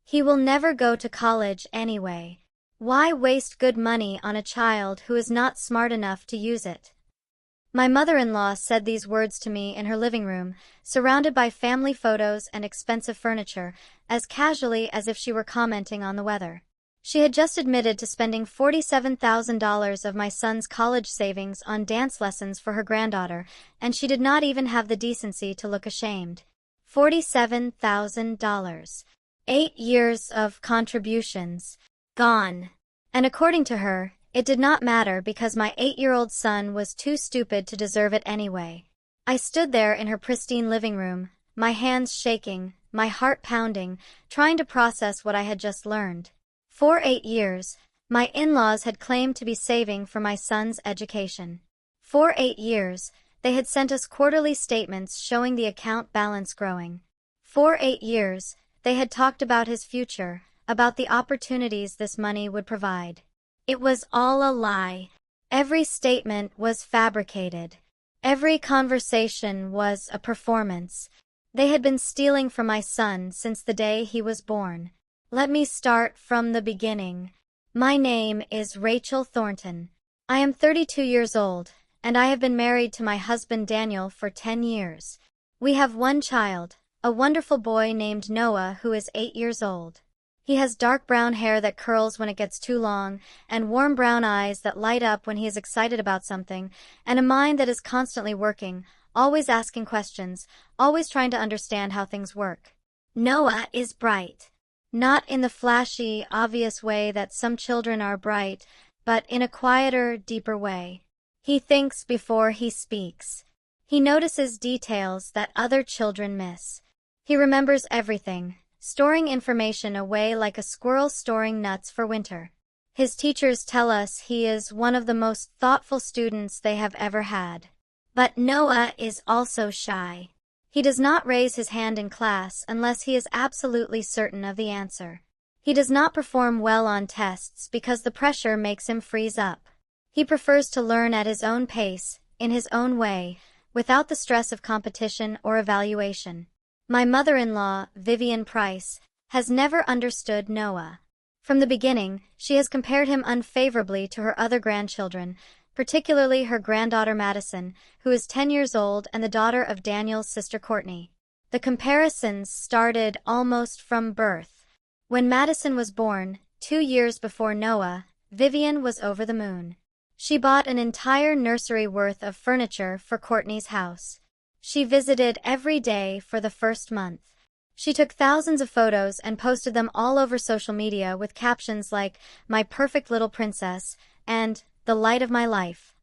He will never go to college anyway. Why waste good money on a child who is not smart enough to use it? My mother-in-law said these words to me in her living room, surrounded by family photos and expensive furniture, as casually as if she were commenting on the weather. She had just admitted to spending $47,000 of my son's college savings on dance lessons for her granddaughter, and she did not even have the decency to look ashamed. $47,000. 8 years of contributions. Gone. And according to her, it did not matter because my 8-year-old son was too stupid to deserve it anyway. I stood there in her pristine living room, my hands shaking, my heart pounding, trying to process what I had just learned. For 8 years, my in-laws had claimed to be saving for my son's education. For 8 years, they had sent us quarterly statements showing the account balance growing. For 8 years, they had talked about his future, about the opportunities this money would provide. It was all a lie. Every statement was fabricated. Every conversation was a performance. They had been stealing from my son since the day he was born. Let me start from the beginning. My name is Rachel Thornton. I am 32 years old, and I have been married to my husband Daniel for 10 years. We have one child, a wonderful boy named Noah who is 8 years old. He has dark brown hair that curls when it gets too long, and warm brown eyes that light up when he is excited about something, and a mind that is constantly working, always asking questions, always trying to understand how things work. Noah is bright. Not in the flashy, obvious way that some children are bright, but in a quieter, deeper way. He thinks before he speaks. He notices details that other children miss. He remembers everything, storing information away like a squirrel storing nuts for winter. His teachers tell us he is one of the most thoughtful students they have ever had. But Noah is also shy. He does not raise his hand in class unless he is absolutely certain of the answer. He does not perform well on tests because the pressure makes him freeze up. He prefers to learn at his own pace, in his own way, without the stress of competition or evaluation. My mother-in-law, Vivian Price, has never understood Noah. From the beginning, she has compared him unfavorably to her other grandchildren, particularly her granddaughter Madison, who is 10 years old and the daughter of Daniel's sister Courtney. The comparisons started almost from birth. When Madison was born, 2 years before Noah, Vivian was over the moon. She bought an entire nursery worth of furniture for Courtney's house. She visited every day for the first month. She took thousands of photos and posted them all over social media with captions like, "My perfect little princess," and "The light of my life."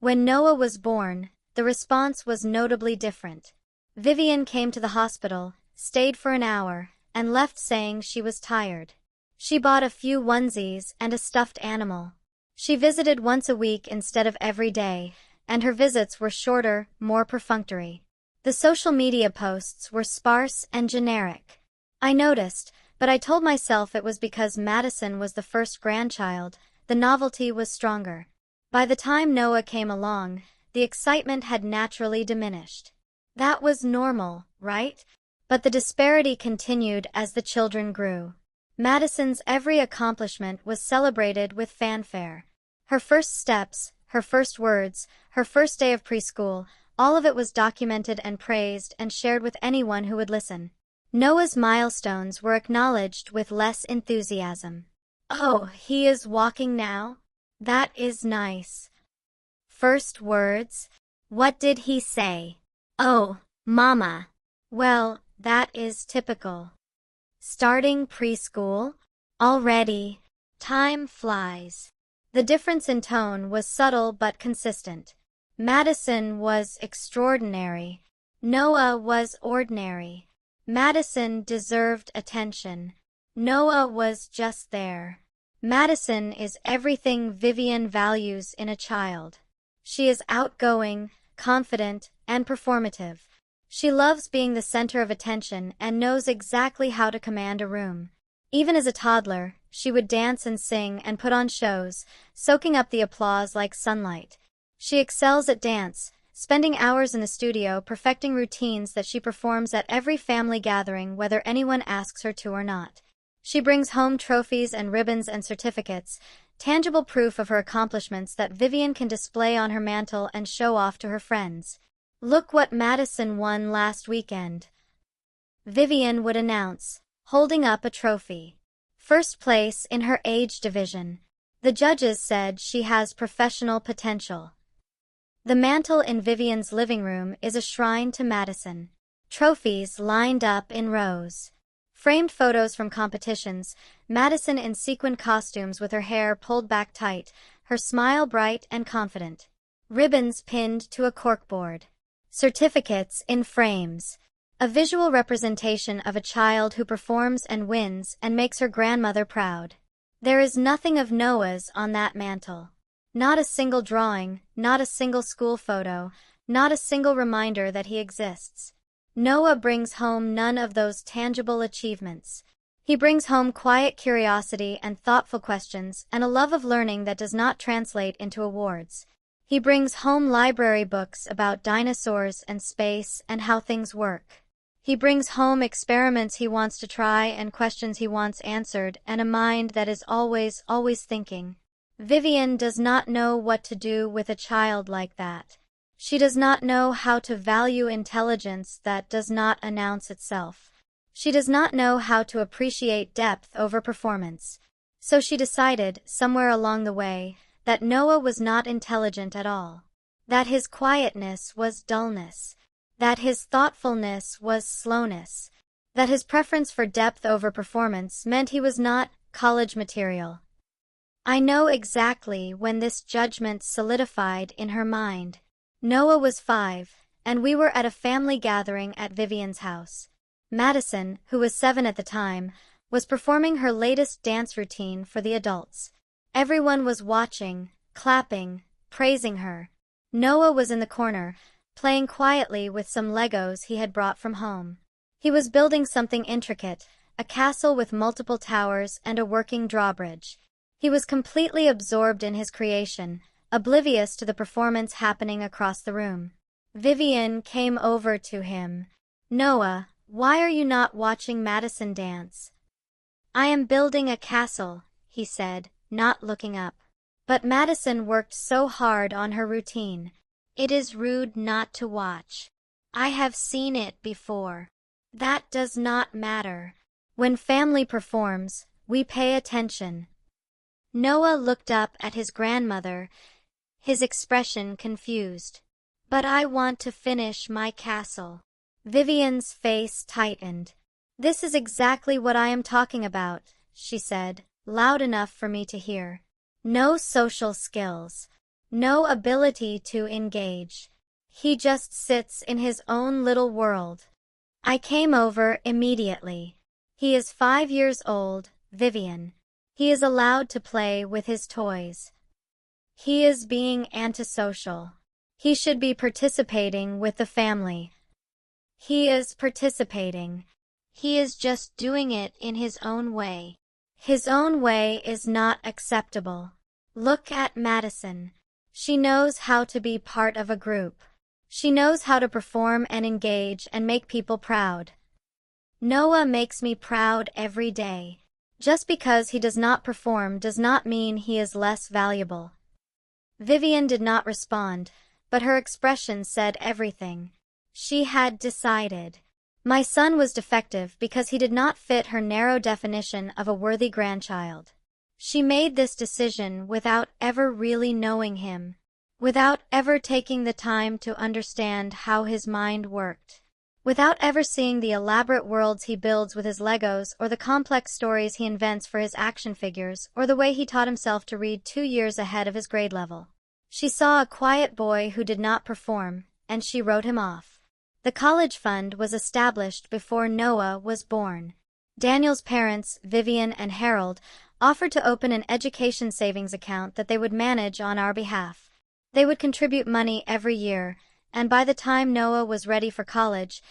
When Noah was born, the response was notably different. Vivian came to the hospital, stayed for an hour, and left saying she was tired. She bought a few onesies and a stuffed animal. She visited once a week instead of every day, and her visits were shorter, more perfunctory. The social media posts were sparse and generic. I noticed, but I told myself it was because Madison was the first grandchild. The novelty was stronger. By the time Noah came along, the excitement had naturally diminished. That was normal, right? But the disparity continued as the children grew. Madison's every accomplishment was celebrated with fanfare. Her first steps, her first words, her first day of preschool, all of it was documented and praised and shared with anyone who would listen. Noah's milestones were acknowledged with less enthusiasm. "Oh, he is walking now? That is nice." First words? What did he say? "Oh, Mama." Well, that is typical. Starting preschool? Already. Time flies. The difference in tone was subtle but consistent. Madison was extraordinary. Noah was ordinary. Madison deserved attention. Noah was just there. Madison is everything Vivian values in a child. She is outgoing, confident, and performative. She loves being the center of attention and knows exactly how to command a room. Even as a toddler, she would dance and sing and put on shows, soaking up the applause like sunlight. She excels at dance, spending hours in the studio perfecting routines that she performs at every family gathering whether anyone asks her to or not. She brings home trophies and ribbons and certificates, tangible proof of her accomplishments that Vivian can display on her mantle and show off to her friends. "Look what Madison won last weekend," Vivian would announce, holding up a trophy. "First place in her age division. The judges said she has professional potential." The mantle in Vivian's living room is a shrine to Madison. Trophies lined up in rows. Framed photos from competitions, Madison in sequined costumes with her hair pulled back tight, her smile bright and confident. Ribbons pinned to a corkboard. Certificates in frames. A visual representation of a child who performs and wins and makes her grandmother proud. There is nothing of Noah's on that mantle. Not a single drawing, not a single school photo, not a single reminder that he exists. Noah brings home none of those tangible achievements. He brings home quiet curiosity and thoughtful questions and a love of learning that does not translate into awards. He brings home library books about dinosaurs and space and how things work. He brings home experiments he wants to try and questions he wants answered and a mind that is always thinking. Vivian does not know what to do with a child like that. She does not know how to value intelligence that does not announce itself. She does not know how to appreciate depth over performance. So she decided, somewhere along the way, that Noah was not intelligent at all. That his quietness was dullness. That his thoughtfulness was slowness. That his preference for depth over performance meant he was not college material. I know exactly when this judgment solidified in her mind. Noah was 5, and we were at a family gathering at Vivian's house. Madison, who was 7 at the time, was performing her latest dance routine for the adults. Everyone was watching, clapping, praising her. Noah was in the corner, playing quietly with some Legos he had brought from home. He was building something intricate, a castle with multiple towers and a working drawbridge. He was completely absorbed in his creation, oblivious to the performance happening across the room. Vivian came over to him. "Noah, why are you not watching Madison dance?" "I am building a castle," he said, not looking up. But Madison worked so hard on her routine. "It is rude not to watch. I have seen it before." "That does not matter. When family performs, we pay attention." Noah looked up at his grandmother, his expression confused. "But I want to finish my castle." Vivian's face tightened. "This is exactly what I am talking about," she said, loud enough for me to hear. "No social skills. No ability to engage. He just sits in his own little world." I came over immediately. "He is 5 years old, Vivian. He is allowed to play with his toys. He is being antisocial. He should be participating with the family." "He is participating. He is just doing it in his own way." "His own way is not acceptable. Look at Madison. She knows how to be part of a group. She knows how to perform and engage and make people proud." "Noah makes me proud every day. Just because he does not perform does not mean he is less valuable." Vivian did not respond, but her expression said everything. She had decided. My son was defective because he did not fit her narrow definition of a worthy grandchild. She made this decision without ever really knowing him, without ever taking the time to understand how his mind worked, without ever seeing the elaborate worlds he builds with his Legos or the complex stories he invents for his action figures or the way he taught himself to read 2 years ahead of his grade level. She saw a quiet boy who did not perform, and she wrote him off. The college fund was established before Noah was born. Daniel's parents, Vivian and Harold, offered to open an education savings account that they would manage on our behalf. They would contribute money every year, and by the time Noah was ready for college,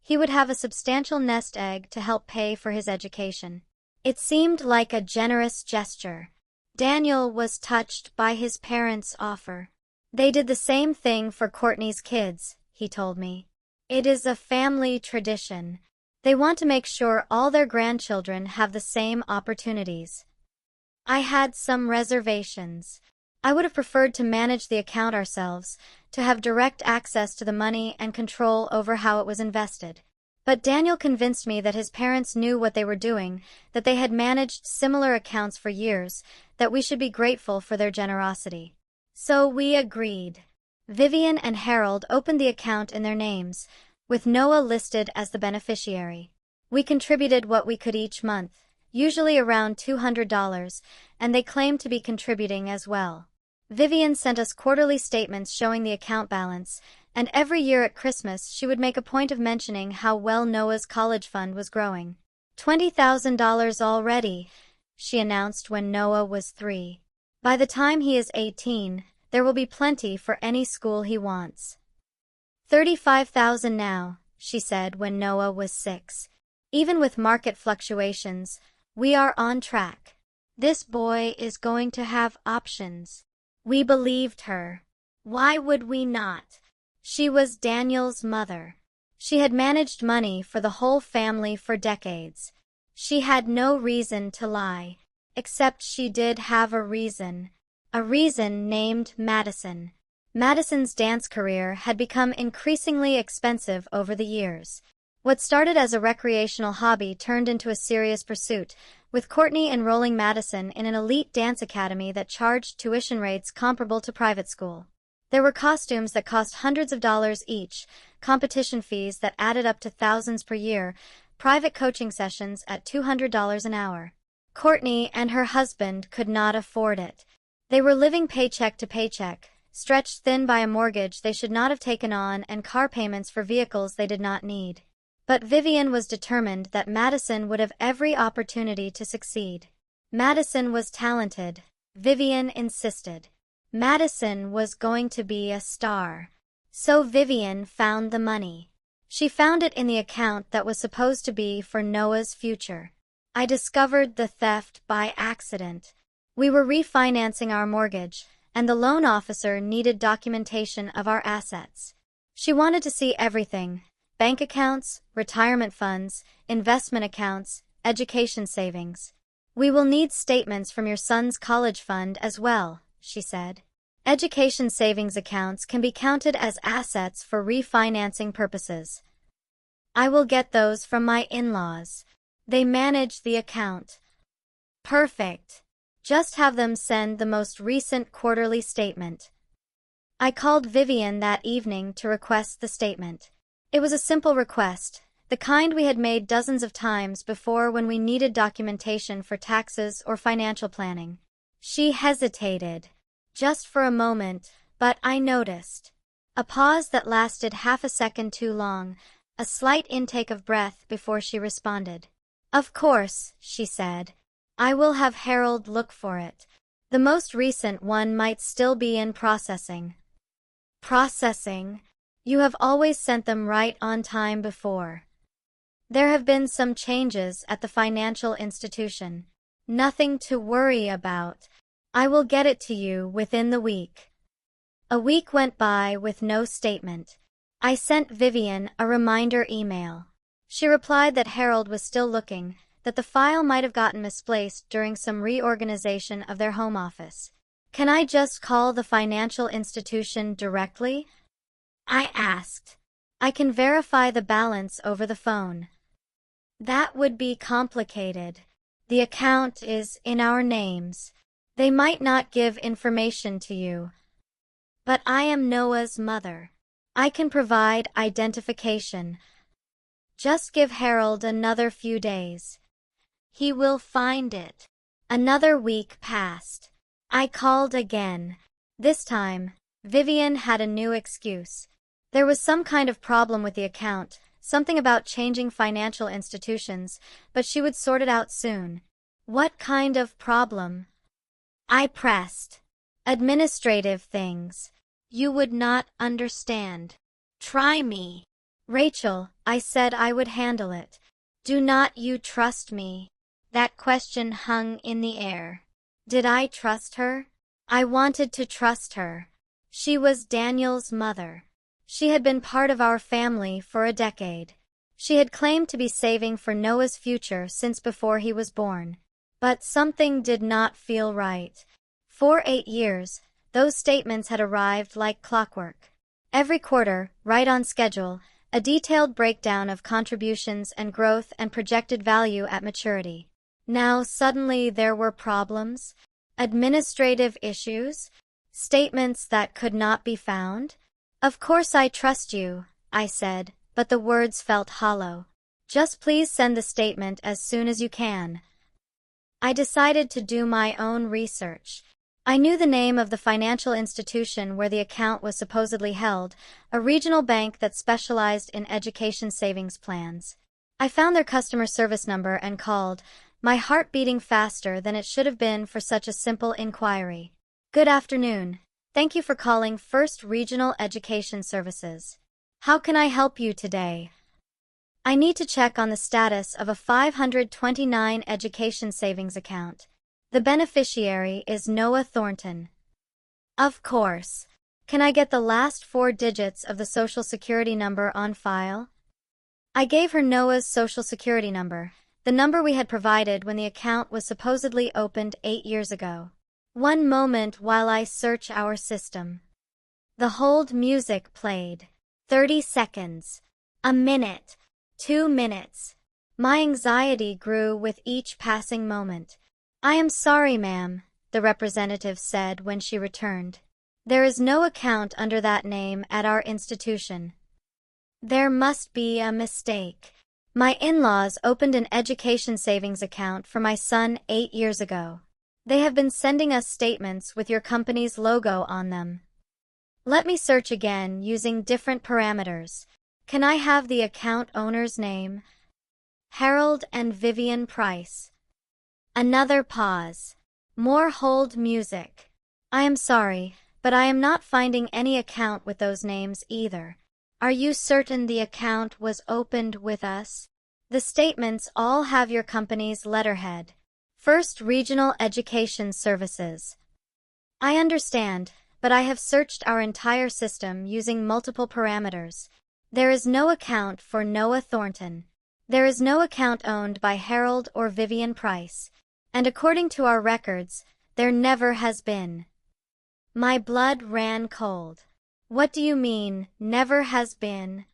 he would have a substantial nest egg to help pay for his education. It seemed like a generous gesture. Daniel was touched by his parents' offer. "They did the same thing for Courtney's kids," he told me. "It is a family tradition. They want to make sure all their grandchildren have the same opportunities. I had some reservations. I would have preferred to manage the account ourselves, to have direct access to the money and control over how it was invested. But Daniel convinced me that his parents knew what they were doing, that they had managed similar accounts for years, that we should be grateful for their generosity. So we agreed. Vivian and Harold opened the account in their names, with Noah listed as the beneficiary. We contributed what we could each month, usually around $200, and they claimed to be contributing as well. Vivian sent us quarterly statements showing the account balance, and every year at Christmas she would make a point of mentioning how well Noah's college fund was growing. $20,000 already, she announced when Noah was 3. By the time he is 18, there will be plenty for any school he wants. $35,000 now, she said when Noah was 6. Even with market fluctuations, we are on track. This boy is going to have options. We believed her. Why would we not? She was Daniel's mother. She had managed money for the whole family for decades. She had no reason to lie. Except she did have a reason named Madison. Madison's dance career had become increasingly expensive over the years. What started as a recreational hobby turned into a serious pursuit, with Courtney enrolling Madison in an elite dance academy that charged tuition rates comparable to private school. There were costumes that cost hundreds of dollars each, competition fees that added up to thousands per year, private coaching sessions at $200 an hour. Courtney and her husband could not afford it. They were living paycheck to paycheck, stretched thin by a mortgage they should not have taken on and car payments for vehicles they did not need. But Vivian was determined that Madison would have every opportunity to succeed. Madison was talented, Vivian insisted. Madison was going to be a star. So Vivian found the money. She found it in the account that was supposed to be for Noah's future. I discovered the theft by accident. We were refinancing our mortgage, and the loan officer needed documentation of our assets. She wanted to see everything: bank accounts, retirement funds, investment accounts, education savings. We will need statements from your son's college fund as well, she said. Education savings accounts can be counted as assets for refinancing purposes. I will get those from my in-laws. They manage the account. Perfect. Just have them send the most recent quarterly statement. I called Vivian that evening to request the statement. It was a simple request, the kind we had made dozens of times before when we needed documentation for taxes or financial planning. She hesitated, just for a moment, but I noticed. A pause that lasted half a second too long, a slight intake of breath before she responded. Of course, she said. I will have Harold look for it. The most recent one might still be in processing. Processing? You have always sent them right on time before. There have been some changes at the financial institution. Nothing to worry about. I will get it to you within the week. A week went by with no statement. I sent Vivian a reminder email. She replied that Harold was still looking, that the file might have gotten misplaced during some reorganization of their home office. Can I just call the financial institution directly? I asked. I can verify the balance over the phone. That would be complicated. The account is in our names. They might not give information to you. But I am Noah's mother. I can provide identification. Just give Harold another few days. He will find it. Another week passed. I called again. This time, Vivian had a new excuse. There was some kind of problem with the account, something about changing financial institutions, but she would sort it out soon. What kind of problem? I pressed. Administrative things. You would not understand. Try me. Rachel, I said I would handle it. Do not you trust me? That question hung in the air. Did I trust her? I wanted to trust her. She was Daniel's mother. She had been part of our family for a decade. She had claimed to be saving for Noah's future since before he was born. But something did not feel right. For 8 years, those statements had arrived like clockwork. Every quarter, right on schedule, a detailed breakdown of contributions and growth and projected value at maturity. Now suddenly there were problems, administrative issues, statements that could not be found. Of course I trust you, I said, but the words felt hollow. Just please send the statement as soon as you can. I decided to do my own research. I knew the name of the financial institution where the account was supposedly held, a regional bank that specialized in education savings plans. I found their customer service number and called, my heart beating faster than it should have been for such a simple inquiry. Good afternoon. Thank you for calling First Regional Education Services. How can I help you today? I need to check on the status of a 529 education savings account. The beneficiary is Noah Thornton. Of course. Can I get the last 4 digits of the Social Security number on file? I gave her Noah's Social Security number, the number we had provided when the account was supposedly opened 8 years ago. One moment while I search our system. The hold music played. 30 seconds. A minute. 2 minutes. My anxiety grew with each passing moment. I am sorry, ma'am, the representative said when she returned. There is no account under that name at our institution. There must be a mistake. My in-laws opened an education savings account for my son 8 years ago. They have been sending us statements with your company's logo on them. Let me search again using different parameters. Can I have the account owner's name? Harold and Vivian Price. Another pause. More hold music. I am sorry, but I am not finding any account with those names either. Are you certain the account was opened with us? The statements all have your company's letterhead. First Regional Education Services. I understand, but I have searched our entire system using multiple parameters. There is no account for Noah Thornton. There is no account owned by Harold or Vivian Price. And according to our records, there never has been. My blood ran cold. What do you mean, never has been?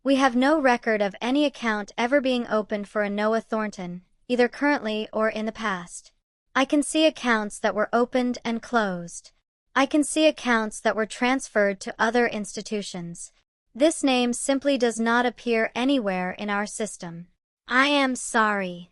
We have no record of any account ever being opened for a Noah Thornton, either currently or in the past. I can see accounts that were opened and closed. I can see accounts that were transferred to other institutions. This name simply does not appear anywhere in our system. I am sorry.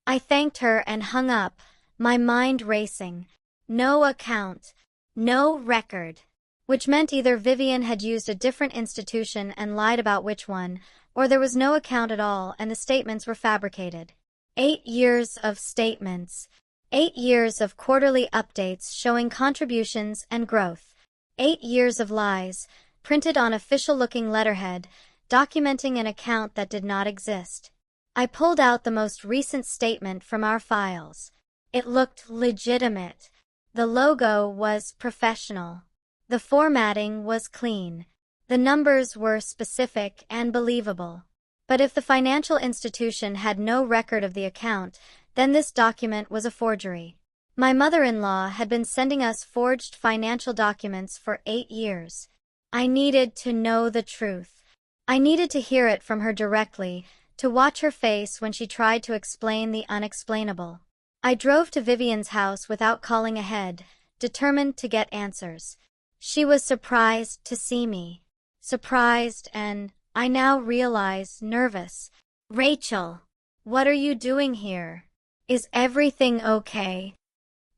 I thanked her and hung up, my mind racing. No account. No record. Which meant either Vivian had used a different institution and lied about which one, or there was no account at all and the statements were fabricated. 8 years of statements. 8 years of quarterly updates showing contributions and growth. 8 years of lies, printed on official-looking letterhead, documenting an account that did not exist. I pulled out the most recent statement from our files. It looked legitimate. The logo was professional. The formatting was clean. The numbers were specific and believable. But if the financial institution had no record of the account, then this document was a forgery. My mother-in-law had been sending us forged financial documents for 8 years. I needed to know the truth. I needed to hear it from her directly, to watch her face when she tried to explain the unexplainable. I drove to Vivian's house without calling ahead, determined to get answers. She was surprised to see me. Surprised and, I now realize, nervous. Rachel, what are you doing here? Is everything okay?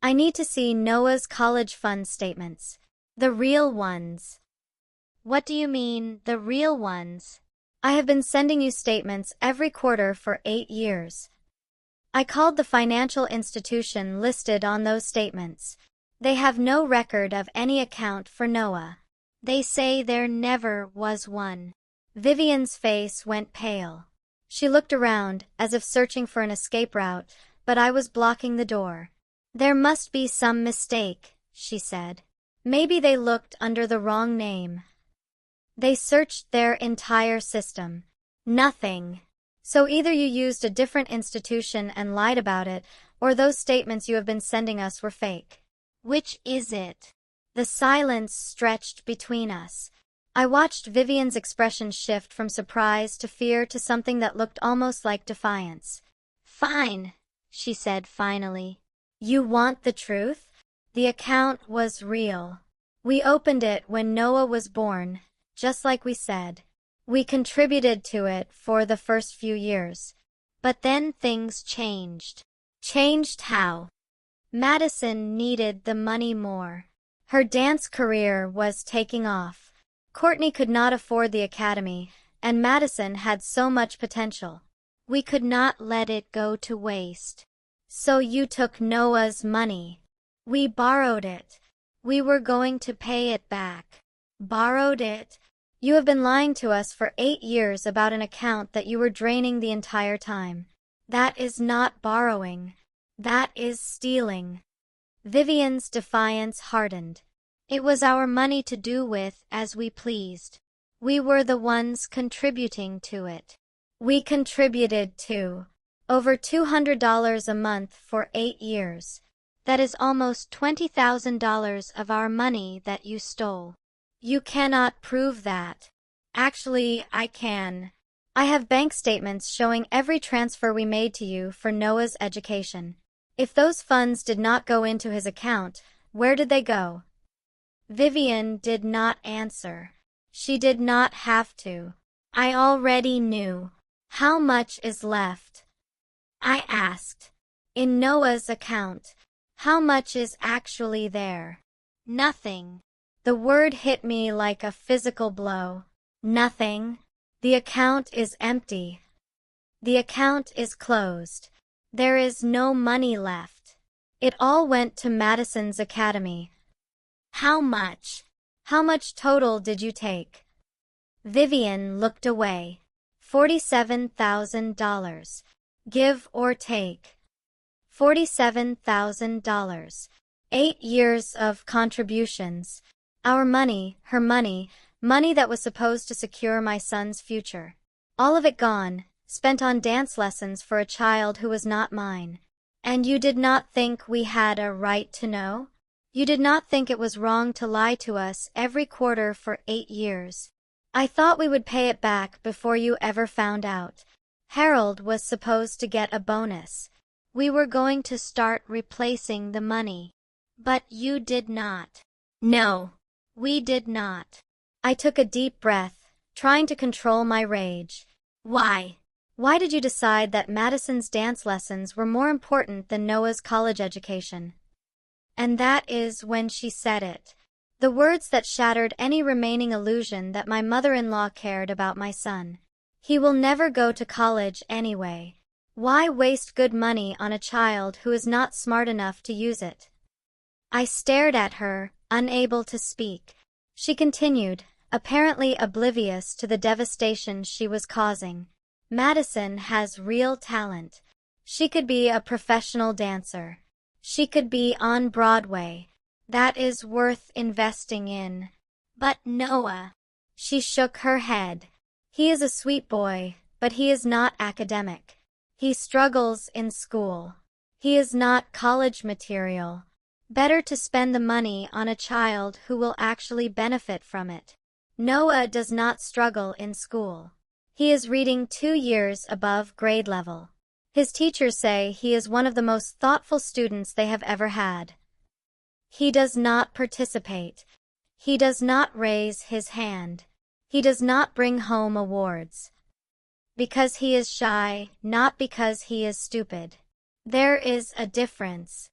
I need to see Noah's college fund statements. The real ones. What do you mean, the real ones? I have been sending you statements every quarter for 8 years. I called the financial institution listed on those statements. They have no record of any account for Noah. They say there never was one. Vivian's face went pale. She looked around, as if searching for an escape route, but I was blocking the door. There must be some mistake, she said. Maybe they looked under the wrong name. They searched their entire system. Nothing. So either you used a different institution and lied about it, or those statements you have been sending us were fake. Which is it? The silence stretched between us. I watched Vivian's expression shift from surprise to fear to something that looked almost like defiance. Fine, she said finally. You want the truth? The account was real. We opened it when Noah was born, just like we said. We contributed to it for the first few years. But then things changed. Changed how? Madison needed the money more. Her dance career was taking off. Courtney could not afford the academy, and Madison had so much potential. We could not let it go to waste. So you took Noah's money. We borrowed it. We were going to pay it back. Borrowed it? You have been lying to us for 8 years about an account that you were draining the entire time. That is not borrowing. That is stealing. Vivian's defiance hardened. It was our money to do with as we pleased. We were the ones contributing to it. We contributed to over $200 a month for 8 years. That is almost $20,000 of our money that you stole. You cannot prove that. Actually, I can. I have bank statements showing every transfer we made to you for Noah's education. If those funds did not go into his account, where did they go? Vivian did not answer. She did not have to. I already knew. How much is left? I asked. In Noah's account. How much is actually there? Nothing. The word hit me like a physical blow. Nothing. The account is empty. The account is closed. There is no money left. It all went to Madison's academy. How much? How much total did you take? Vivian looked away. $47,000. Give or take. $47,000. 8 years of contributions. Our money, her money, money that was supposed to secure my son's future. All of it gone, spent on dance lessons for a child who was not mine. And you did not think we had a right to know? You did not think it was wrong to lie to us every quarter for 8 years. I thought we would pay it back before you ever found out. Harold was supposed to get a bonus. We were going to start replacing the money. But you did not. No, we did not. I took a deep breath, trying to control my rage. Why? Why did you decide that Madison's dance lessons were more important than Noah's college education? And that is when she said it. The words that shattered any remaining illusion that my mother-in-law cared about my son. He will never go to college anyway. Why waste good money on a child who is not smart enough to use it? I stared at her, unable to speak. She continued, apparently oblivious to the devastation she was causing. Madison has real talent. She could be a professional dancer. She could be on Broadway. That is worth investing in. But Noah. She shook her head. He is a sweet boy, but he is not academic. He struggles in school. He is not college material. Better to spend the money on a child who will actually benefit from it. Noah does not struggle in school. He is reading 2 years above grade level. His teachers say he is one of the most thoughtful students they have ever had. He does not participate. He does not raise his hand. He does not bring home awards. Because he is shy, not because he is stupid. There is a difference.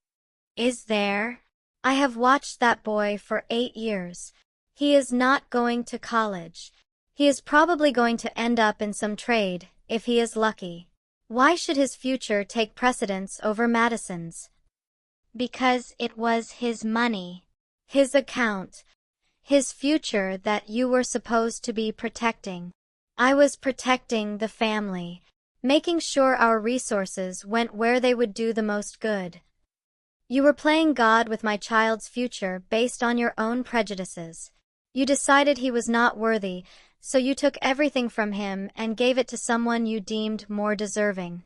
Is there? I have watched that boy for 8 years. He is not going to college. He is probably going to end up in some trade, if he is lucky. Why should his future take precedence over Madison's? Because it was his money, his account, his future that you were supposed to be protecting. I was protecting the family, making sure our resources went where they would do the most good. You were playing God with my child's future based on your own prejudices. You decided he was not worthy, So you took everything from him and gave it to someone you deemed more deserving.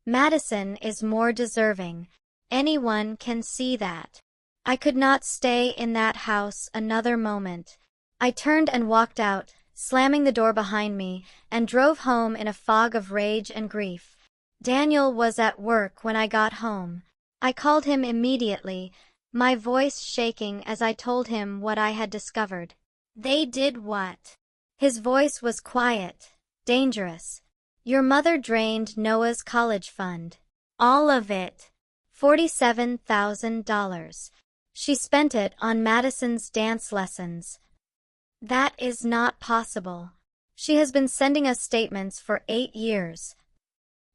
Madison is more deserving. Anyone can see that. I could not stay in that house another moment. I turned and walked out, slamming the door behind me, and drove home in a fog of rage and grief. Daniel was at work when I got home. I called him immediately, my voice shaking as I told him what I had discovered. They did what? His voice was quiet, dangerous. Your mother drained Noah's college fund. All of it. $47,000. She spent it on Madison's dance lessons. That is not possible. She has been sending us statements for 8 years.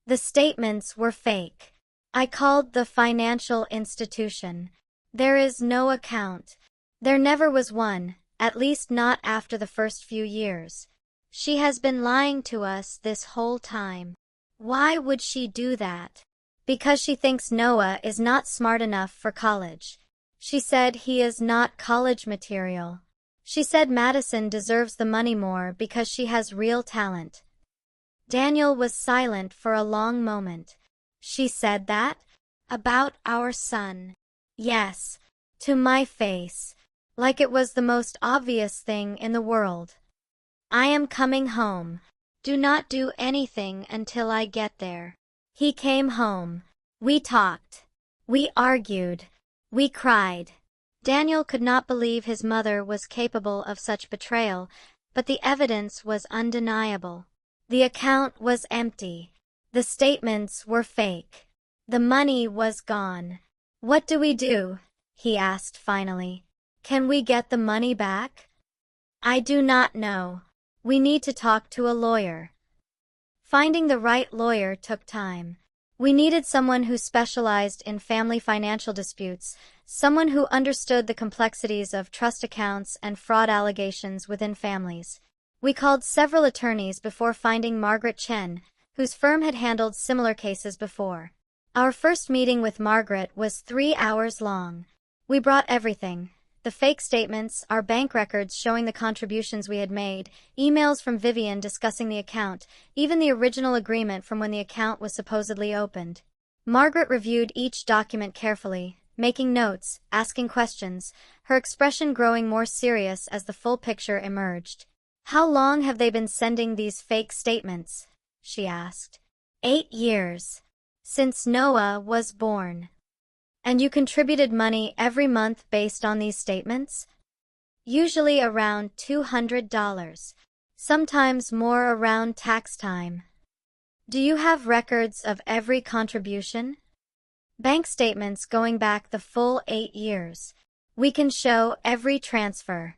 The statements were fake. I called the financial institution. There is no account. There never was one, at least not after the first few years. She has been lying to us this whole time. Why would she do that? Because she thinks Noah is not smart enough for college. She said he is not college material. She said Madison deserves the money more because she has real talent. Daniel was silent for a long moment. She said that? About our son. Yes, to my face, like it was the most obvious thing in the world. I am coming home. Do not do anything until I get there. He came home. We talked. We argued. We cried. Daniel could not believe his mother was capable of such betrayal, but the evidence was undeniable. The account was empty. The statements were fake. The money was gone. What do we do? He asked finally. Can we get the money back? I do not know. We need to talk to a lawyer. Finding the right lawyer took time. We needed someone who specialized in family financial disputes, someone who understood the complexities of trust accounts and fraud allegations within families. We called several attorneys before finding Margaret Chen, whose firm had handled similar cases before. Our first meeting with Margaret was 3 hours long. We brought everything. The fake statements, our bank records showing the contributions we had made, emails from Vivian discussing the account, even the original agreement from when the account was supposedly opened. Margaret reviewed each document carefully, making notes, asking questions, her expression growing more serious as the full picture emerged. How long have they been sending these fake statements? She asked. 8 years. Since Noah was born. And you contributed money every month based on these statements? Usually around $200. Sometimes more around tax time. Do you have records of every contribution? Bank statements going back the full 8 years. We can show every transfer.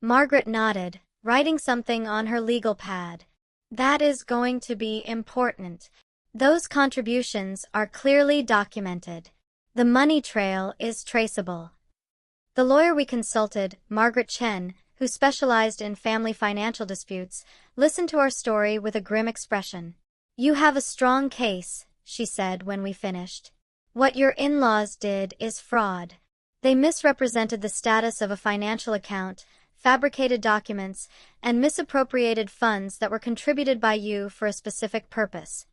Margaret nodded, writing something on her legal pad. That is going to be important. Those contributions are clearly documented. The money trail is traceable. The lawyer we consulted, Margaret Chen, who specialized in family financial disputes, listened to our story with a grim expression. You have a strong case, she said when we finished. What your in-laws did is fraud. They misrepresented the status of a financial account, fabricated documents, and misappropriated funds that were contributed by you for a specific purpose.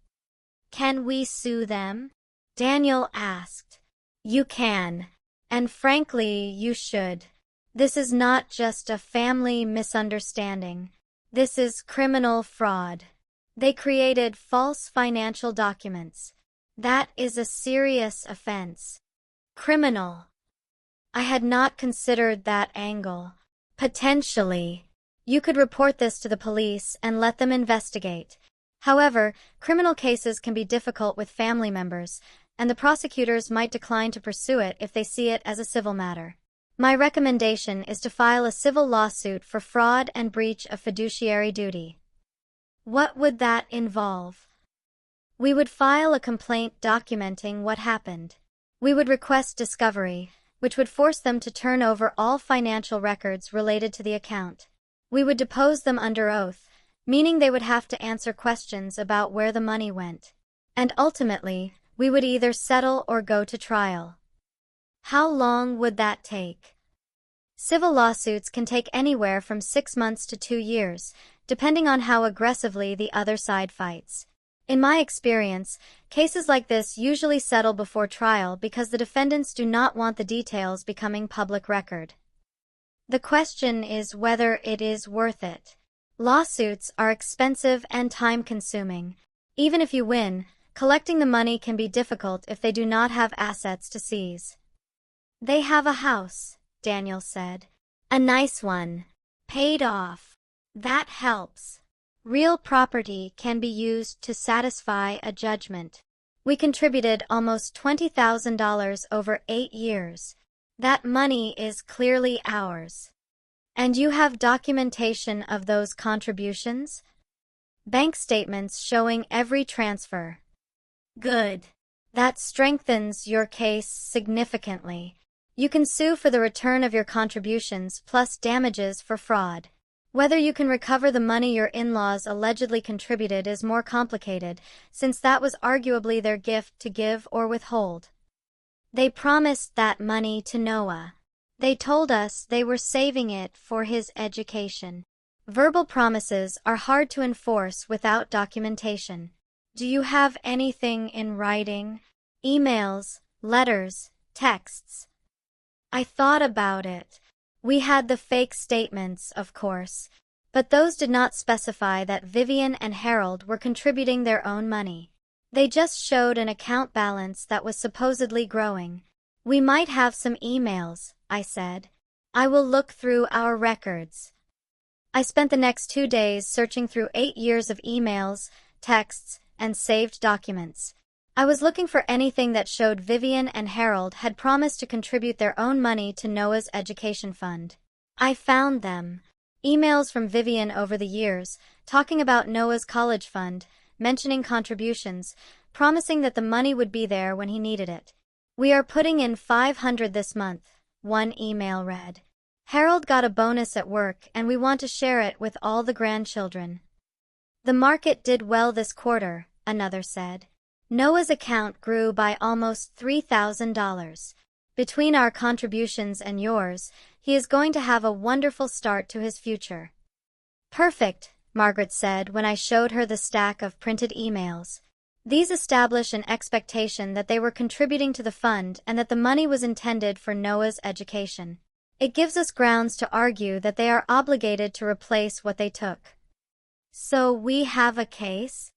Can we sue them? Daniel asked. You can. And frankly, you should. This is not just a family misunderstanding. This is criminal fraud. They created false financial documents. That is a serious offense. Criminal. I had not considered that angle. Potentially. You could report this to the police and let them investigate. However, criminal cases can be difficult with family members, and the prosecutors might decline to pursue it if they see it as a civil matter. My recommendation is to file a civil lawsuit for fraud and breach of fiduciary duty. What would that involve? We would file a complaint documenting what happened. We would request discovery, which would force them to turn over all financial records related to the account. We would depose them under oath, meaning they would have to answer questions about where the money went. And ultimately, we would either settle or go to trial. How long would that take? Civil lawsuits can take anywhere from 6 months to 2 years, depending on how aggressively the other side fights. In my experience, cases like this usually settle before trial because the defendants do not want the details becoming public record. The question is whether it is worth it. Lawsuits are expensive and time-consuming. Even if you win, collecting the money can be difficult if they do not have assets to seize. They have a house, Daniel said. A nice one. Paid off. That helps. Real property can be used to satisfy a judgment. We contributed almost $20,000 over 8 years. That money is clearly ours. And you have documentation of those contributions? Bank statements showing every transfer. Good. That strengthens your case significantly. You can sue for the return of your contributions plus damages for fraud. Whether you can recover the money your in-laws allegedly contributed is more complicated, since that was arguably their gift to give or withhold. They promised that money to Noah. They told us they were saving it for his education. Verbal promises are hard to enforce without documentation. Do you have anything in writing? Emails, letters, texts? I thought about it. We had the fake statements, of course, but those did not specify that Vivian and Harold were contributing their own money. They just showed an account balance that was supposedly growing. We might have some emails, I said. I will look through our records. I spent the next 2 days searching through 8 years of emails, texts, and saved documents. I was looking for anything that showed Vivian and Harold had promised to contribute their own money to Noah's education fund. I found them. Emails from Vivian over the years, talking about Noah's college fund, mentioning contributions, promising that the money would be there when he needed it. We are putting in $500 this month, one email read. Harold got a bonus at work and we want to share it with all the grandchildren. The market did well this quarter, another said. Noah's account grew by almost $3,000. Between our contributions and yours, he is going to have a wonderful start to his future. Perfect, Margaret said when I showed her the stack of printed emails. These establish an expectation that they were contributing to the fund and that the money was intended for Noah's education. It gives us grounds to argue that they are obligated to replace what they took. So we have a case?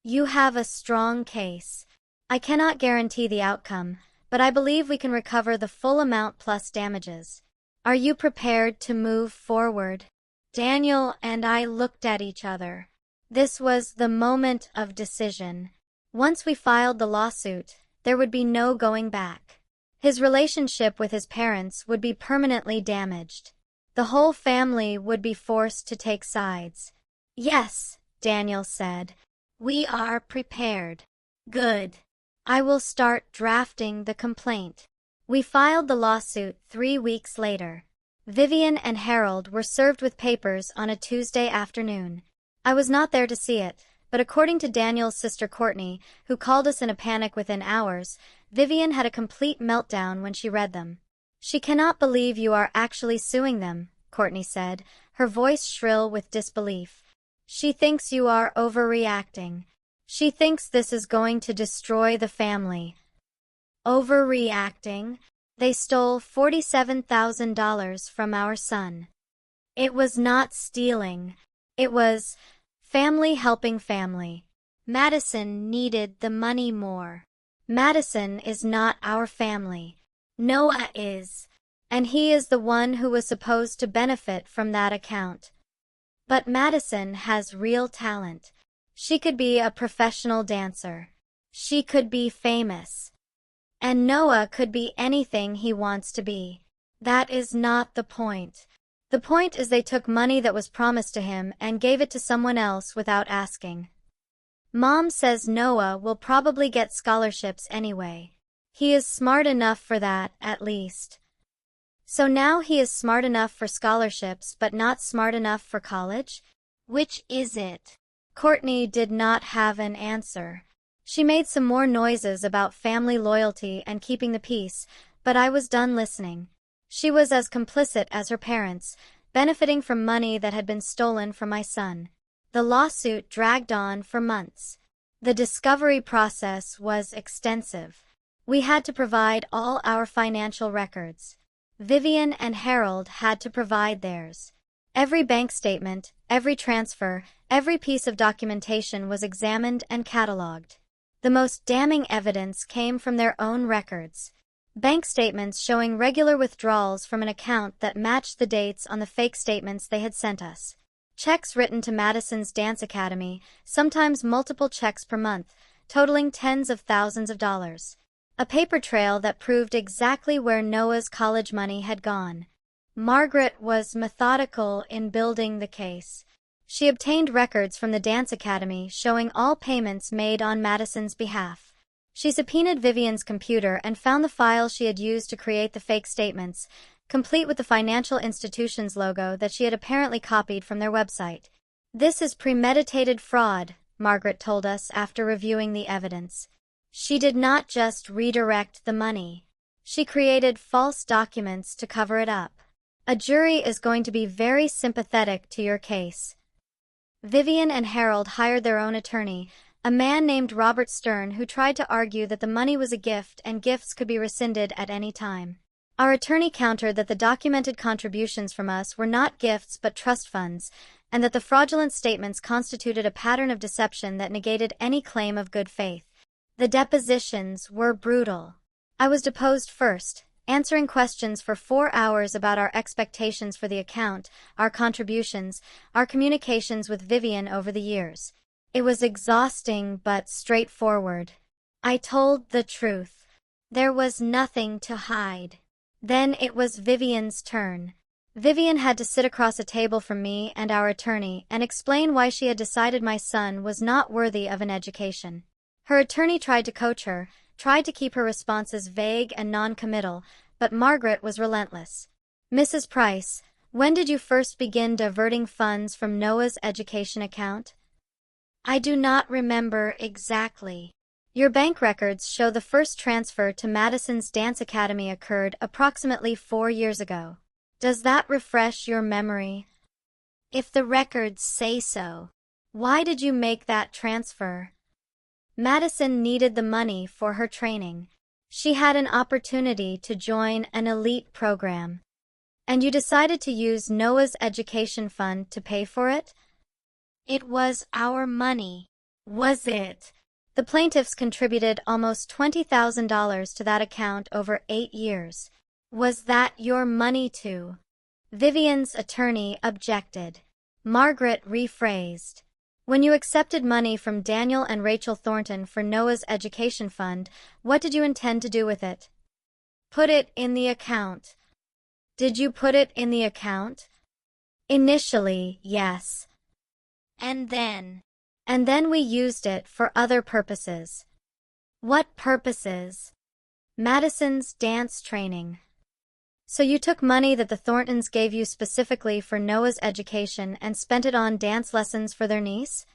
You have a strong case. I cannot guarantee the outcome, but I believe we can recover the full amount plus damages. Are you prepared to move forward? Daniel and I looked at each other. This was the moment of decision. Once we filed the lawsuit, there would be no going back. His relationship with his parents would be permanently damaged. The whole family would be forced to take sides. Yes, Daniel said. We are prepared. Good. I will start drafting the complaint. We filed the lawsuit 3 weeks later. Vivian and Harold were served with papers on a Tuesday afternoon. I was not there to see it, but according to Daniel's sister Courtney, who called us in a panic within hours, Vivian had a complete meltdown when she read them. She cannot believe you are actually suing them, Courtney said, her voice shrill with disbelief. She thinks you are overreacting. She thinks this is going to destroy the family. Overreacting? They stole $47,000 from our son. It was not stealing. It was family helping family. Madison needed the money more. Madison is not our family. Noah is. And he is the one who was supposed to benefit from that account. But Madison has real talent. She could be a professional dancer. She could be famous. And Noah could be anything he wants to be. That is not the point. The point is they took money that was promised to him and gave it to someone else without asking. Mom says Noah will probably get scholarships anyway. He is smart enough for that, at least. So now he is smart enough for scholarships but not smart enough for college? Which is it? Courtney did not have an answer. She made some more noises about family loyalty and keeping the peace, but I was done listening. She was as complicit as her parents, benefiting from money that had been stolen from my son. The lawsuit dragged on for months. The discovery process was extensive. We had to provide all our financial records. Vivian and Harold had to provide theirs. Every bank statement, every transfer, every piece of documentation was examined and catalogued. The most damning evidence came from their own records. Bank statements showing regular withdrawals from an account that matched the dates on the fake statements they had sent us. Checks written to Madison's Dance Academy, sometimes multiple checks per month, totaling tens of thousands of dollars. A paper trail that proved exactly where Noah's college money had gone. Margaret was methodical in building the case. She obtained records from the Dance Academy showing all payments made on Madison's behalf. She subpoenaed Vivian's computer and found the files she had used to create the fake statements, complete with the financial institution's logo that she had apparently copied from their website. "This is premeditated fraud," Margaret told us after reviewing the evidence. She did not just redirect the money. She created false documents to cover it up. A jury is going to be very sympathetic to your case. Vivian and Harold hired their own attorney, a man named Robert Stern, who tried to argue that the money was a gift and gifts could be rescinded at any time. Our attorney countered that the documented contributions from us were not gifts but trust funds, and that the fraudulent statements constituted a pattern of deception that negated any claim of good faith. The depositions were brutal. I was deposed first, answering questions for 4 hours about our expectations for the account, our contributions, our communications with Vivian over the years. It was exhausting but straightforward. I told the truth. There was nothing to hide. Then it was Vivian's turn. Vivian had to sit across a table from me and our attorney and explain why she had decided my son was not worthy of an education. Her attorney tried to coach her, tried to keep her responses vague and non-committal, but Margaret was relentless. "Mrs. Price, when did you first begin diverting funds from Noah's education account?" "I do not remember exactly. Your bank records show the first transfer to Madison's Dance Academy occurred approximately 4 years ago. Does that refresh your memory?" "If the records say so." "Why did you make that transfer?" "Madison needed the money for her training. She had an opportunity to join an elite program." "And you decided to use Noah's education fund to pay for it?" "It was our money." "Was it?" The plaintiffs contributed almost $20,000 to that account over 8 years. "Was that your money too?" Vivian's attorney objected. Margaret rephrased. "When you accepted money from Daniel and Rachel Thornton for Noah's education fund, what did you intend to do with it?" "Put it in the account." "Did you put it in the account?" "Initially, yes." "And then?" "And then we used it for other purposes." "What purposes?" "Madison's dance training." "So you took money that the Thorntons gave you specifically for Noah's education and spent it on dance lessons for their niece?"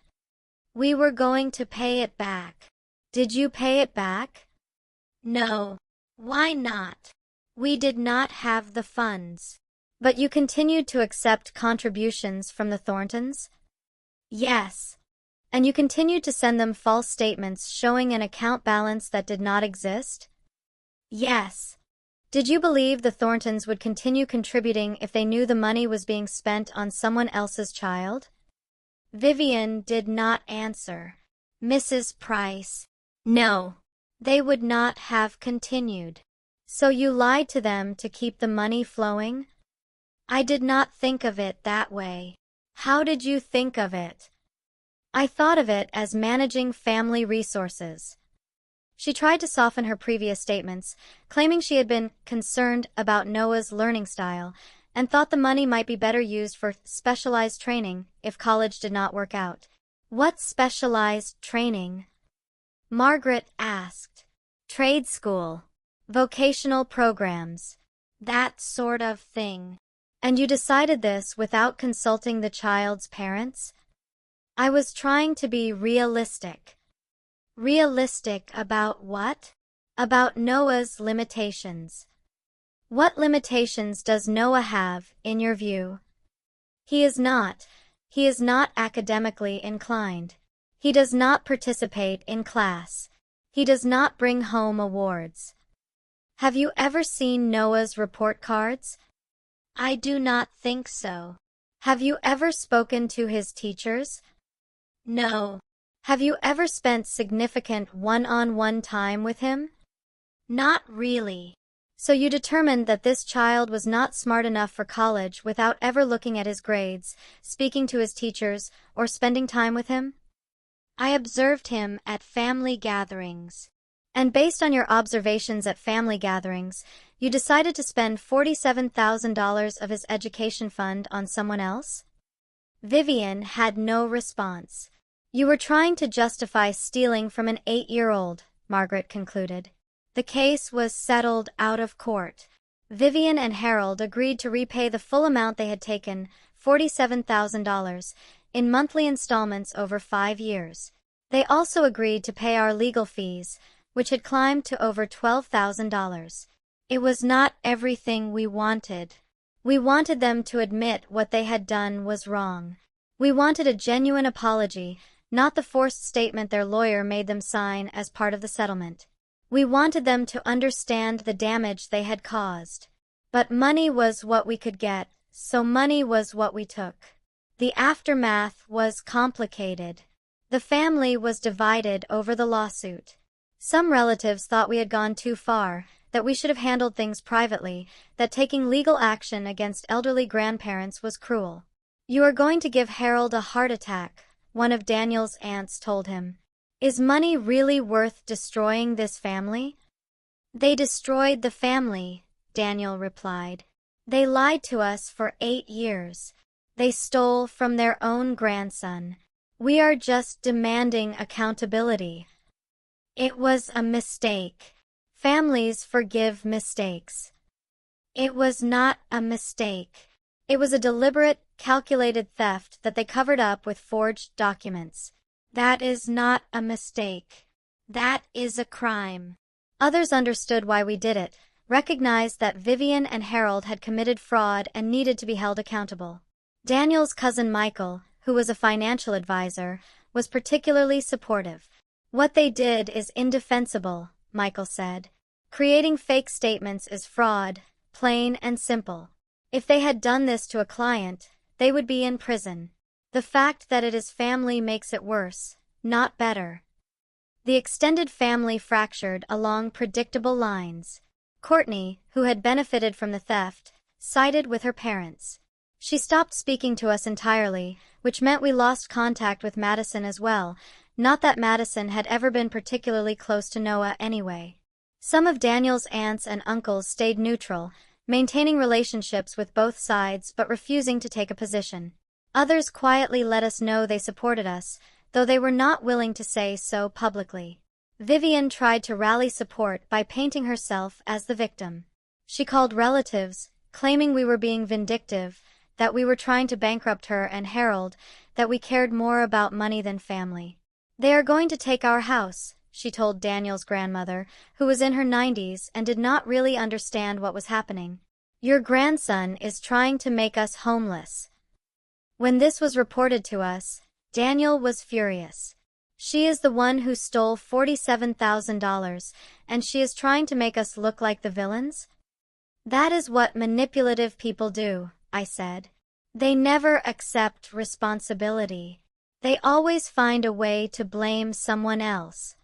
"We were going to pay it back." "Did you pay it back?" "No." "Why not?" "We did not have the funds." "But you continued to accept contributions from the Thorntons?" "Yes." "And you continued to send them false statements showing an account balance that did not exist?" "Yes." "Did you believe the Thorntons would continue contributing if they knew the money was being spent on someone else's child?" Vivian did not answer. "Mrs. Price." "No." "They would not have continued." "So you lied to them to keep the money flowing?" "I did not think of it that way." "How did you think of it?" "I thought of it as managing family resources." She tried to soften her previous statements, claiming she had been concerned about Noah's learning style and thought the money might be better used for specialized training if college did not work out. "What specialized training?" Margaret asked. "Trade school. Vocational programs. That sort of thing." "And you decided this without consulting the child's parents?" "I was trying to be realistic." "Realistic about what?" "About Noah's limitations." What limitations does Noah have, in your view? He is not academically inclined. He does not participate in class. He does not bring home awards. Have you ever seen Noah's report cards? I do not think so. Have you ever spoken to his teachers? No. Have you ever spent significant one-on-one time with him? Not really. So you determined that this child was not smart enough for college without ever looking at his grades, speaking to his teachers, or spending time with him? I observed him at family gatherings. And based on your observations at family gatherings, you decided to spend $47,000 of his education fund on someone else? Vivian had no response. You were trying to justify stealing from an 8-year-old, Margaret concluded. The case was settled out of court. Vivian and Harold agreed to repay the full amount they had taken, $47,000, in monthly installments over 5 years. They also agreed to pay our legal fees, which had climbed to over $12,000. It was not everything we wanted. We wanted them to admit what they had done was wrong. We wanted a genuine apology, not the forced statement their lawyer made them sign as part of the settlement. We wanted them to understand the damage they had caused. But money was what we could get, so money was what we took. The aftermath was complicated. The family was divided over the lawsuit. Some relatives thought we had gone too far, that we should have handled things privately, that taking legal action against elderly grandparents was cruel. You are going to give Harold a heart attack, one of Daniel's aunts told him. Is money really worth destroying this family? They destroyed the family, Daniel replied. They lied to us for 8 years. They stole from their own grandson. We are just demanding accountability. It was a mistake. Families forgive mistakes. It was not a mistake. It was a deliberate, calculated theft that they covered up with forged documents. That is not a mistake. That is a crime. Others understood why we did it, recognized that Vivian and Harold had committed fraud and needed to be held accountable. Daniel's cousin Michael, who was a financial advisor, was particularly supportive. What they did is indefensible, Michael said. Creating fake statements is fraud, plain and simple. If they had done this to a client, they would be in prison. The fact that it is family makes it worse, not better. The extended family fractured along predictable lines. Courtney, who had benefited from the theft, sided with her parents. She stopped speaking to us entirely, which meant we lost contact with Madison as well, not that Madison had ever been particularly close to Noah anyway. Some of Daniel's aunts and uncles stayed neutral, maintaining relationships with both sides but refusing to take a position. Others quietly let us know they supported us, though they were not willing to say so publicly. Vivian tried to rally support by painting herself as the victim. She called relatives, claiming we were being vindictive, that we were trying to bankrupt her and Harold, that we cared more about money than family. They are going to take our house, she told Daniel's grandmother, who was in her 90s and did not really understand what was happening. Your grandson is trying to make us homeless. When this was reported to us, Daniel was furious. She is the one who stole $47,000, and she is trying to make us look like the villains? That is what manipulative people do, I said. They never accept responsibility. They always find a way to blame someone else.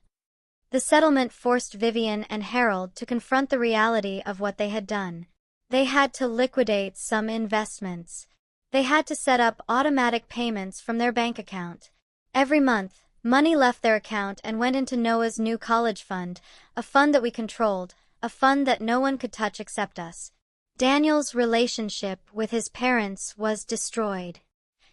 The settlement forced Vivian and Harold to confront the reality of what they had done. They had to liquidate some investments. They had to set up automatic payments from their bank account. Every month, money left their account and went into Noah's new college fund, a fund that we controlled, a fund that no one could touch except us. Daniel's relationship with his parents was destroyed.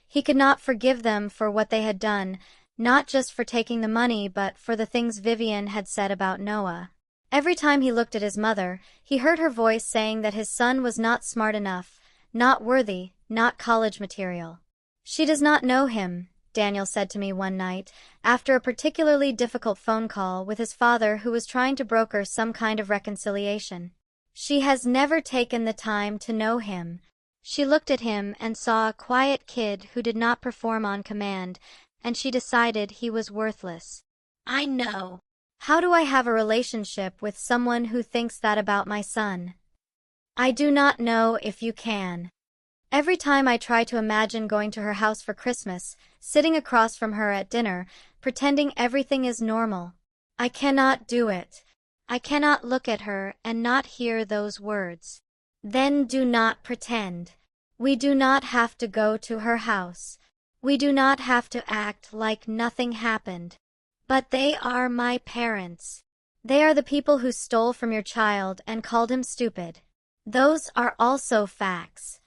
He could not forgive them for what they had done, not just for taking the money but for the things Vivian had said about Noah. Every time he looked at his mother, he heard her voice saying that his son was not smart enough, not worthy, not college material. She does not know him, Daniel said to me one night, after a particularly difficult phone call with his father who was trying to broker some kind of reconciliation. She has never taken the time to know him. She looked at him and saw a quiet kid who did not perform on command, and she decided he was worthless. I know. How do I have a relationship with someone who thinks that about my son? I do not know if you can. Every time I try to imagine going to her house for Christmas, sitting across from her at dinner, pretending everything is normal, I cannot do it. I cannot look at her and not hear those words. Then do not pretend. We do not have to go to her house. We do not have to act like nothing happened. But they are my parents. They are the people who stole from your child and called him stupid. Those are also facts.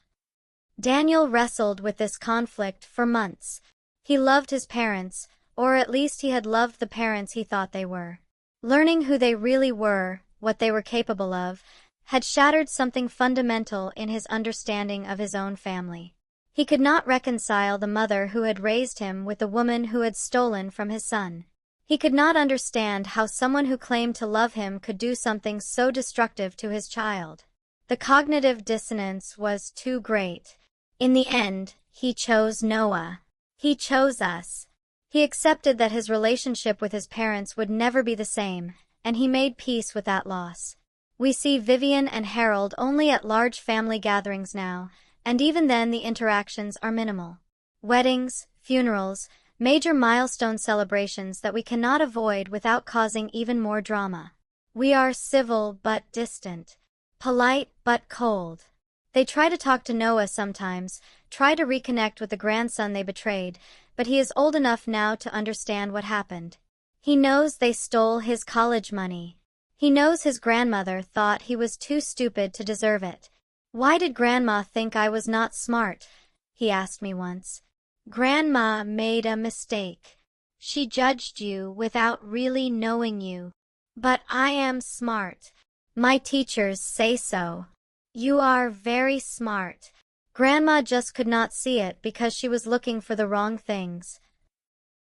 Daniel wrestled with this conflict for months. He loved his parents, or at least he had loved the parents he thought they were. Learning who they really were, what they were capable of, had shattered something fundamental in his understanding of his own family. He could not reconcile the mother who had raised him with the woman who had stolen from his son. He could not understand how someone who claimed to love him could do something so destructive to his child. The cognitive dissonance was too great. In the end, he chose Noah. He chose us. He accepted that his relationship with his parents would never be the same, and he made peace with that loss. We see Vivian and Harold only at large family gatherings now, and even then the interactions are minimal. Weddings, funerals, major milestone celebrations that we cannot avoid without causing even more drama. We are civil but distant, polite but cold. They try to talk to Noah sometimes, try to reconnect with the grandson they betrayed, but he is old enough now to understand what happened. He knows they stole his college money. He knows his grandmother thought he was too stupid to deserve it. Why did Grandma think I was not smart? He asked me once. Grandma made a mistake. She judged you without really knowing you. But I am smart. My teachers say so. You are very smart. Grandma just could not see it because she was looking for the wrong things.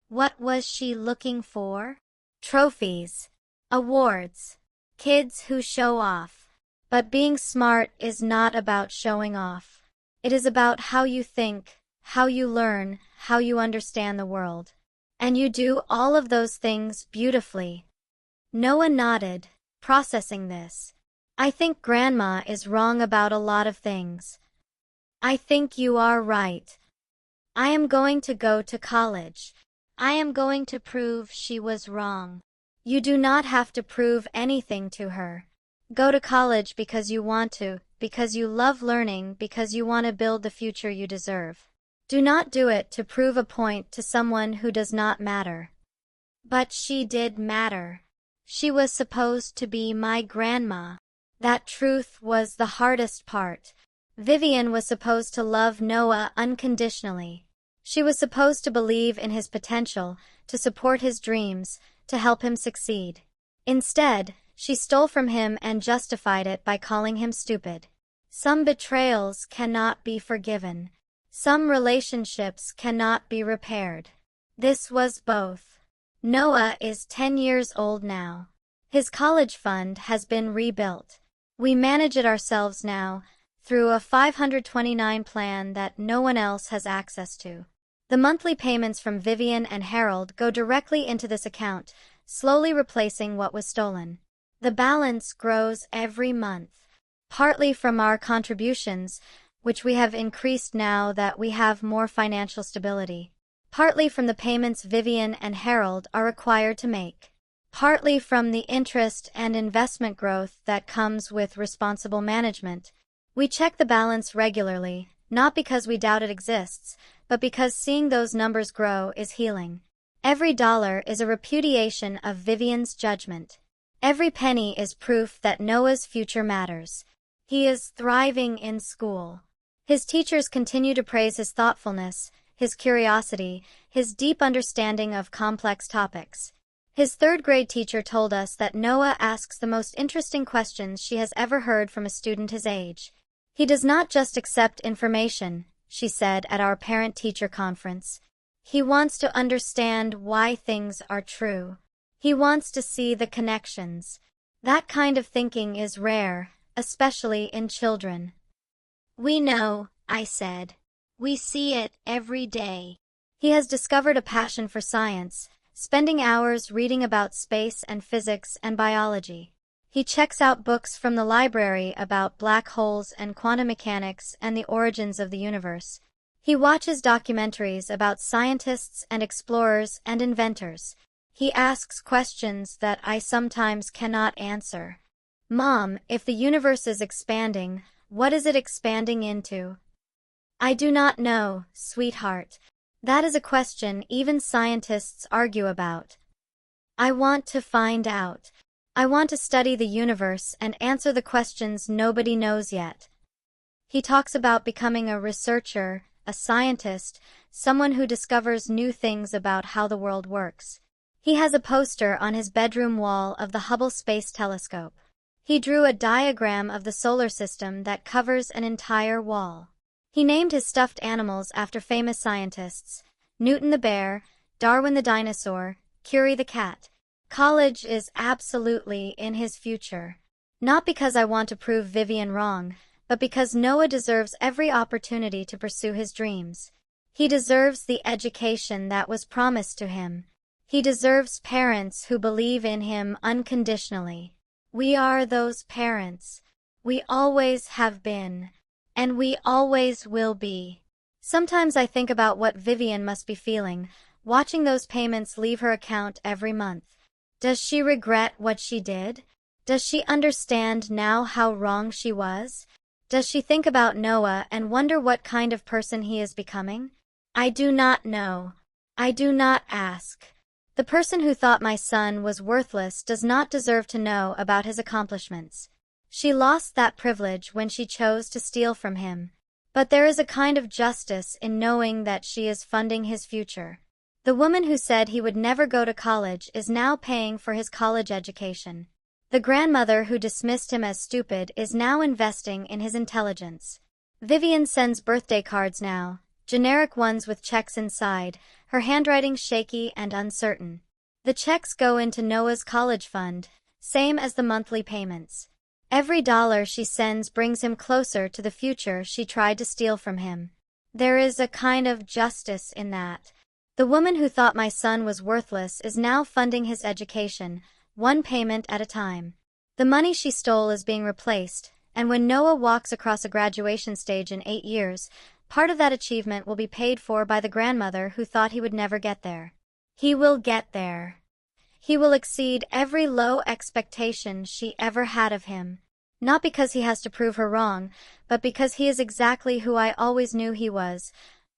What was she looking for? Trophies. Awards. Kids who show off. But being smart is not about showing off. It is about how you think, how you learn, how you understand the world. And you do all of those things beautifully. Noah nodded, processing this. I think Grandma is wrong about a lot of things. I think you are right. I am going to go to college. I am going to prove she was wrong. You do not have to prove anything to her. Go to college because you want to, because you love learning, because you want to build the future you deserve. Do not do it to prove a point to someone who does not matter. But she did matter. She was supposed to be my grandma. That truth was the hardest part. Vivian was supposed to love Noah unconditionally. She was supposed to believe in his potential, to support his dreams, to help him succeed. Instead, she stole from him and justified it by calling him stupid. Some betrayals cannot be forgiven. Some relationships cannot be repaired. This was both. Noah is 10 years old now. His college fund has been rebuilt. We manage it ourselves now, through a 529 plan that no one else has access to. The monthly payments from Vivian and Harold go directly into this account, slowly replacing what was stolen. The balance grows every month, partly from our contributions, which we have increased now that we have more financial stability, partly from the payments Vivian and Harold are required to make, partly from the interest and investment growth that comes with responsible management. We check the balance regularly, not because we doubt it exists, but because seeing those numbers grow is healing. Every dollar is a repudiation of Vivian's judgment. Every penny is proof that Noah's future matters. He is thriving in school. His teachers continue to praise his thoughtfulness, his curiosity, his deep understanding of complex topics. His third-grade teacher told us that Noah asks the most interesting questions she has ever heard from a student his age. He does not just accept information, she said at our parent-teacher conference. He wants to understand why things are true. He wants to see the connections. That kind of thinking is rare, especially in children. We know, I said. We see it every day. He has discovered a passion for science, spending hours reading about space and physics and biology. He checks out books from the library about black holes and quantum mechanics and the origins of the universe. He watches documentaries about scientists and explorers and inventors. He asks questions that I sometimes cannot answer. Mom, if the universe is expanding, what is it expanding into? I do not know, sweetheart. That is a question even scientists argue about. I want to find out. I want to study the universe and answer the questions nobody knows yet. He talks about becoming a researcher, a scientist, someone who discovers new things about how the world works. He has a poster on his bedroom wall of the Hubble Space Telescope. He drew a diagram of the solar system that covers an entire wall. He named his stuffed animals after famous scientists: Newton the bear, Darwin the dinosaur, Curie the cat. College is absolutely in his future. Not because I want to prove Vivian wrong, but because Noah deserves every opportunity to pursue his dreams. He deserves the education that was promised to him. He deserves parents who believe in him unconditionally. We are those parents. We always have been. And we always will be. Sometimes I think about what Vivian must be feeling, watching those payments leave her account every month. Does she regret what she did? Does she understand now how wrong she was? Does she think about Noah and wonder what kind of person he is becoming? I do not know. I do not ask. The person who thought my son was worthless does not deserve to know about his accomplishments. She lost that privilege when she chose to steal from him. But there is a kind of justice in knowing that she is funding his future. The woman who said he would never go to college is now paying for his college education. The grandmother who dismissed him as stupid is now investing in his intelligence. Vivian sends birthday cards now, generic ones with checks inside, her handwriting shaky and uncertain. The checks go into Noah's college fund, same as the monthly payments. Every dollar she sends brings him closer to the future she tried to steal from him. There is a kind of justice in that. The woman who thought my son was worthless is now funding his education, one payment at a time. The money she stole is being replaced, and when Noah walks across a graduation stage in 8 years, part of that achievement will be paid for by the grandmother who thought he would never get there. He will get there. He will exceed every low expectation she ever had of him. Not because he has to prove her wrong, but because he is exactly who I always knew he was,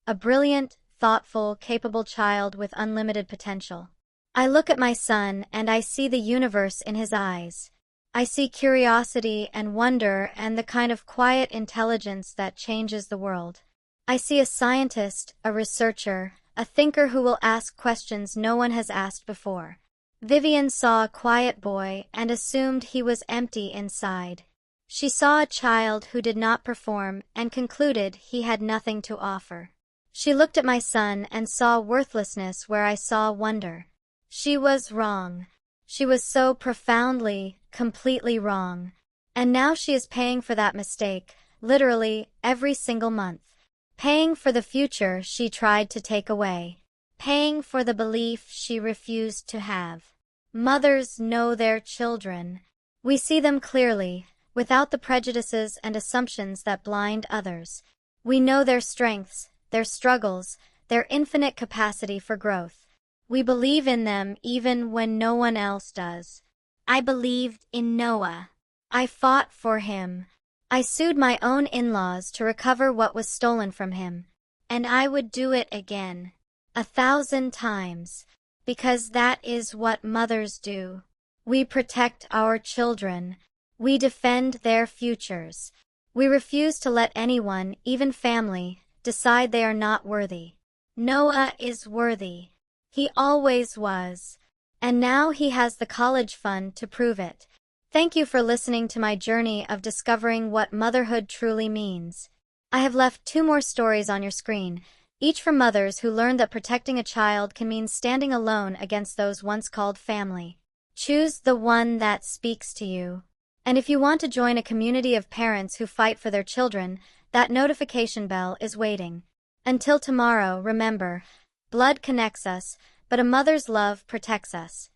a brilliant, thoughtful, capable child with unlimited potential. I look at my son and I see the universe in his eyes. I see curiosity and wonder and the kind of quiet intelligence that changes the world. I see a scientist, a researcher, a thinker who will ask questions no one has asked before. Vivian saw a quiet boy and assumed he was empty inside. She saw a child who did not perform and concluded he had nothing to offer. She looked at my son and saw worthlessness where I saw wonder. She was wrong. She was so profoundly, completely wrong. And now she is paying for that mistake, literally, every single month. Paying for the future she tried to take away. Paying for the belief she refused to have. Mothers know their children. We see them clearly, without the prejudices and assumptions that blind others. We know their strengths, their struggles, their infinite capacity for growth. We believe in them even when no one else does. I believed in Noah. I fought for him. I sued my own in-laws to recover what was stolen from him. And I would do it again. 1,000 times. Because that is what mothers do. We protect our children. We defend their futures. We refuse to let anyone, even family, decide they are not worthy. Noah is worthy. He always was. And now he has the college fund to prove it. Thank you for listening to my journey of discovering what motherhood truly means. I have left 2 more stories on your screen, each from mothers who learned that protecting a child can mean standing alone against those once called family. Choose the one that speaks to you. And if you want to join a community of parents who fight for their children, that notification bell is waiting. Until tomorrow, remember, blood connects us, but a mother's love protects us.